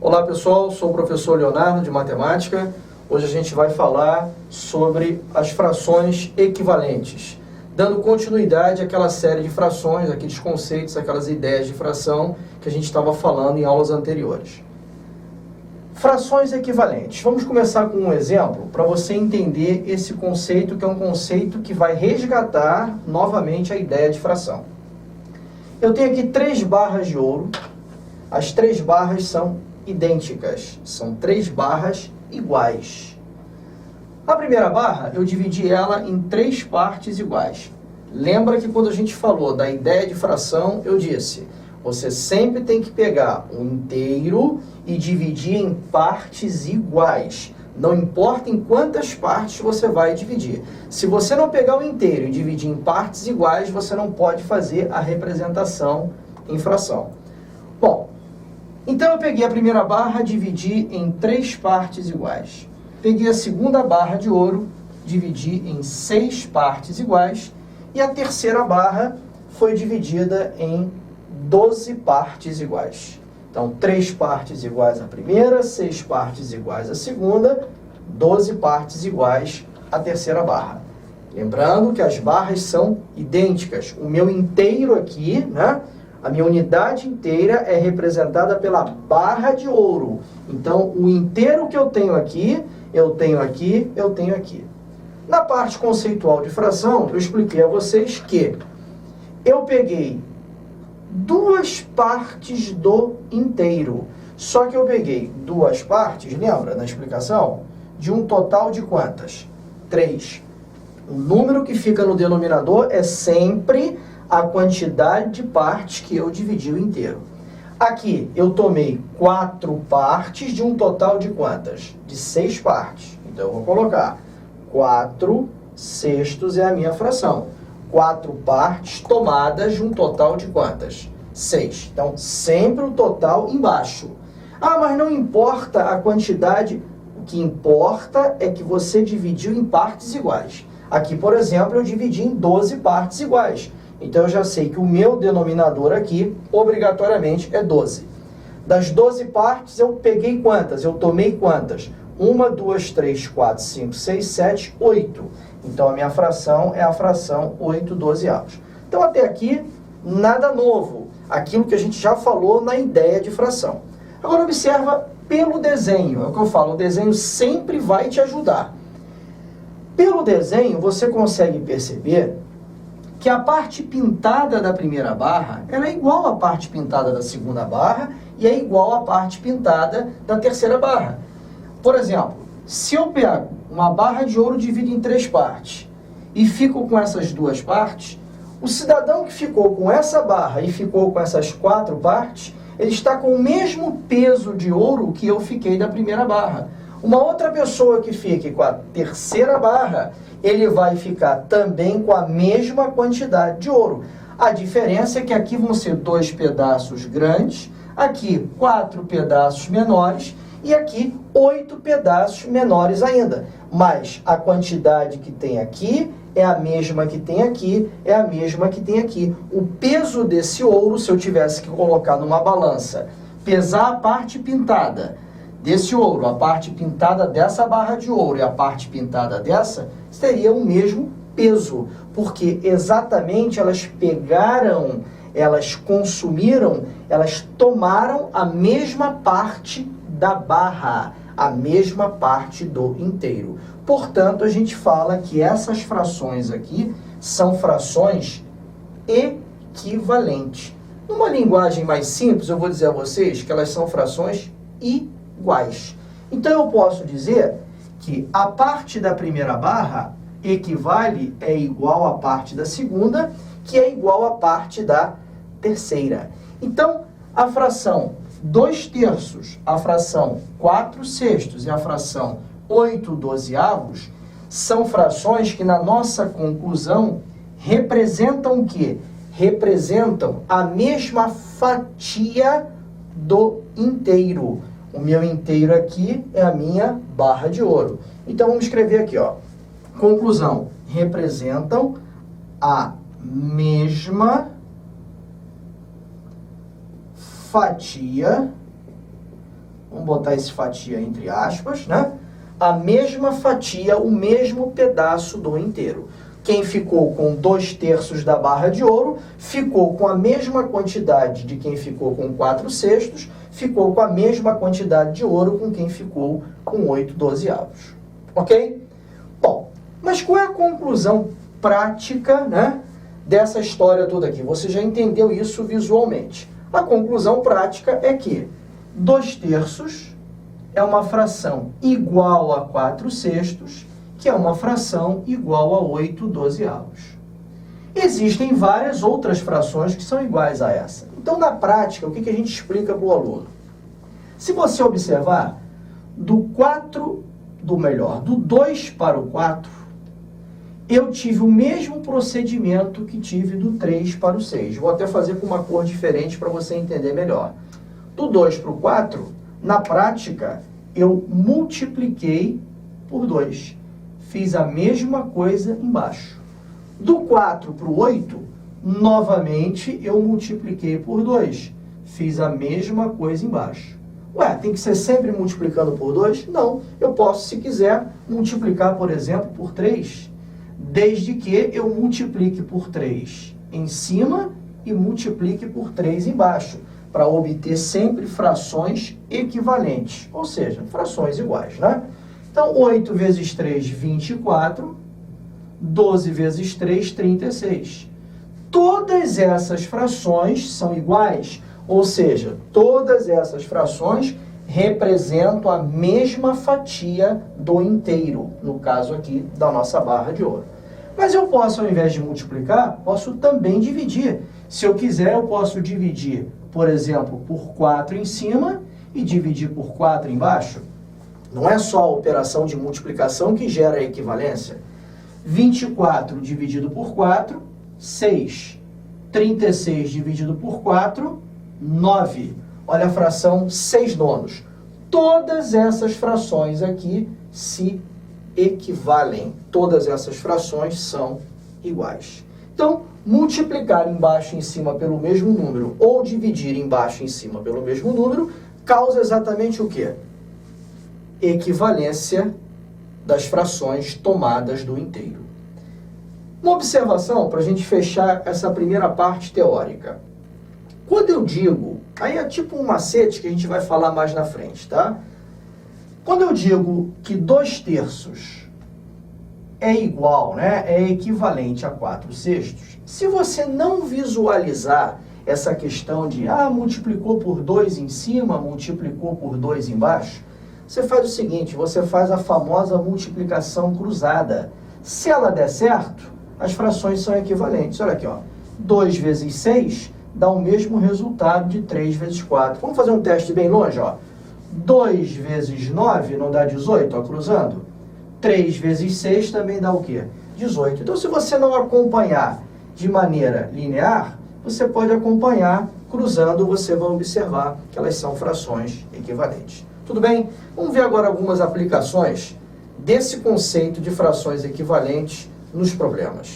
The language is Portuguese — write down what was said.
Olá pessoal, sou o professor Leonardo de Matemática. Hoje a gente vai falar sobre as frações equivalentes, dando continuidade àquela série de frações, aqueles conceitos, aquelas ideias de fração que a gente estava falando em aulas anteriores. Frações equivalentes. Vamos começar com um exemplo para você entender esse conceito, que é um conceito que vai resgatar novamente a ideia de fração. Eu tenho aqui 3 barras de ouro. As 3 barras são idênticas, são 3 barras iguais. A primeira barra, eu dividi ela em 3 partes iguais. Lembra que quando a gente falou da ideia de fração, eu disse, você sempre tem que pegar um inteiro e dividir em partes iguais. Não importa em quantas partes você vai dividir. Se você não pegar o inteiro e dividir em partes iguais, você não pode fazer a representação em fração. Bom, então eu peguei a primeira barra, dividi em 3 partes iguais. Peguei a segunda barra de ouro, dividi em 6 partes iguais. E a terceira barra foi dividida em 12 partes iguais. Então, 3 partes iguais à primeira, 6 partes iguais à segunda, 12 partes iguais à terceira barra. Lembrando que as barras são idênticas. O meu inteiro aqui, né? A minha unidade inteira é representada pela barra de ouro. Então, o inteiro que eu tenho aqui, eu tenho aqui, eu tenho aqui. Na parte conceitual de fração, eu expliquei a vocês que eu peguei 2 partes do inteiro. Só que eu peguei 2 partes, lembra na explicação? De um total de quantas? 3. O número que fica no denominador é sempre a quantidade de partes que eu dividi o inteiro. Aqui, eu tomei 4 partes de um total de quantas? De 6 partes. Então, eu vou colocar 4 sextos é a minha fração. 4 partes tomadas de um total de quantas? 6. Então, sempre o total embaixo. Ah, mas não importa a quantidade. O que importa é que você dividiu em partes iguais. Aqui, por exemplo, eu dividi em 12 partes iguais. Então, eu já sei que o meu denominador aqui, obrigatoriamente, é 12. Das 12 partes, eu peguei quantas? Eu tomei quantas? 1, 2, 3, 4, 5, 6, 7, 8. Então, a minha fração é a fração 8/12. Então, até aqui, nada novo. Aquilo que a gente já falou na ideia de fração. Agora, observa pelo desenho. É o que eu falo, o desenho sempre vai te ajudar. Pelo desenho, você consegue perceber que a parte pintada da primeira barra ela é igual à parte pintada da segunda barra e é igual à parte pintada da terceira barra. Por exemplo, se eu pego uma barra de ouro e divido em 3 partes e fico com essas 2 partes, o cidadão que ficou com essa barra e ficou com essas 4 partes, ele está com o mesmo peso de ouro que eu fiquei da primeira barra. Uma outra pessoa que fique com a terceira barra, ele vai ficar também com a mesma quantidade de ouro. A diferença é que aqui vão ser 2 pedaços grandes, aqui 4 pedaços menores e aqui 8 pedaços menores ainda. Mas a quantidade que tem aqui é a mesma que tem aqui, é a mesma que tem aqui. O peso desse ouro, se eu tivesse que colocar numa balança, pesar a parte pintada desse ouro, a parte pintada dessa barra de ouro e a parte pintada dessa, seria o mesmo peso, porque exatamente elas pegaram, elas consumiram, elas tomaram a mesma parte da barra, a mesma parte do inteiro. Portanto, a gente fala que essas frações aqui são frações equivalentes. Numa linguagem mais simples, eu vou dizer a vocês que elas são frações iguais. Então, eu posso dizer que a parte da primeira barra equivale, é igual à parte da segunda, que é igual à parte da terceira. Então, a fração 2/3, a fração 4/6 e a fração 8/12 são frações que, na nossa conclusão, representam o quê? Representam a mesma fatia do inteiro. O meu inteiro aqui é a minha barra de ouro. Então, vamos escrever aqui, ó. Conclusão. Representam a mesma fatia vamos botar esse fatia entre aspas, né? A mesma fatia, o mesmo pedaço do inteiro. Quem ficou com 2/3 da barra de ouro, ficou com a mesma quantidade de quem ficou com 4/6, ficou com a mesma quantidade de ouro com quem ficou com 8/12. Ok? Bom, mas qual é a conclusão prática, né, dessa história toda aqui? Você já entendeu isso visualmente. A conclusão prática é que 2/3 é uma fração igual a 4/6, que é uma fração igual a 8/12. Existem várias outras frações que são iguais a essa. Então, na prática, o que a gente explica para o aluno? Se você observar, do 2 para o 4, eu tive o mesmo procedimento que tive do 3 para o 6. Vou até fazer com uma cor diferente para você entender melhor. Do 2 para o 4, na prática, eu multipliquei por 2. Fiz a mesma coisa embaixo. Do 4 para o 8, novamente, eu multipliquei por 2. Fiz a mesma coisa embaixo. Ué, tem que ser sempre multiplicando por 2? Não. Eu posso, se quiser, multiplicar, por exemplo, por 3. Desde que eu multiplique por 3 em cima e multiplique por 3 embaixo, para obter sempre frações equivalentes, ou seja, frações iguais, né? Então, 8 vezes 3, 24, 12 vezes 3, 36. Todas essas frações são iguais, ou seja, todas essas frações representam a mesma fatia do inteiro, no caso aqui da nossa barra de ouro. Mas eu posso, ao invés de multiplicar, posso também dividir. Se eu quiser, eu posso dividir, por exemplo, por 4 em cima e dividir por 4 embaixo. Não é só a operação de multiplicação que gera a equivalência. 24 dividido por 4, 6. 36 dividido por 4, 9. Olha a fração 6/9. Todas essas frações aqui se equivalem. Todas essas frações são iguais. Então, multiplicar embaixo e em cima pelo mesmo número ou dividir embaixo e em cima pelo mesmo número causa exatamente o quê? Equivalência das frações tomadas do inteiro. Uma observação para a gente fechar essa primeira parte teórica. Quando eu digo, aí é tipo um macete que a gente vai falar mais na frente, tá? Quando eu digo que 2/3 é igual, né, é equivalente a 4/6, se você não visualizar essa questão de, multiplicou por 2 em cima, multiplicou por 2 embaixo, você faz o seguinte, você faz a famosa multiplicação cruzada. Se ela der certo, as frações são equivalentes. Olha aqui, ó, 2 vezes 6 dá o mesmo resultado de 3 vezes 4. Vamos fazer um teste bem longe, ó. 2 vezes 9 não dá 18, ó, cruzando. 3 vezes 6 também dá o quê? 18. Então, se você não acompanhar de maneira linear, você pode acompanhar cruzando, você vai observar que elas são frações equivalentes. Tudo bem? Vamos ver agora algumas aplicações desse conceito de frações equivalentes nos problemas.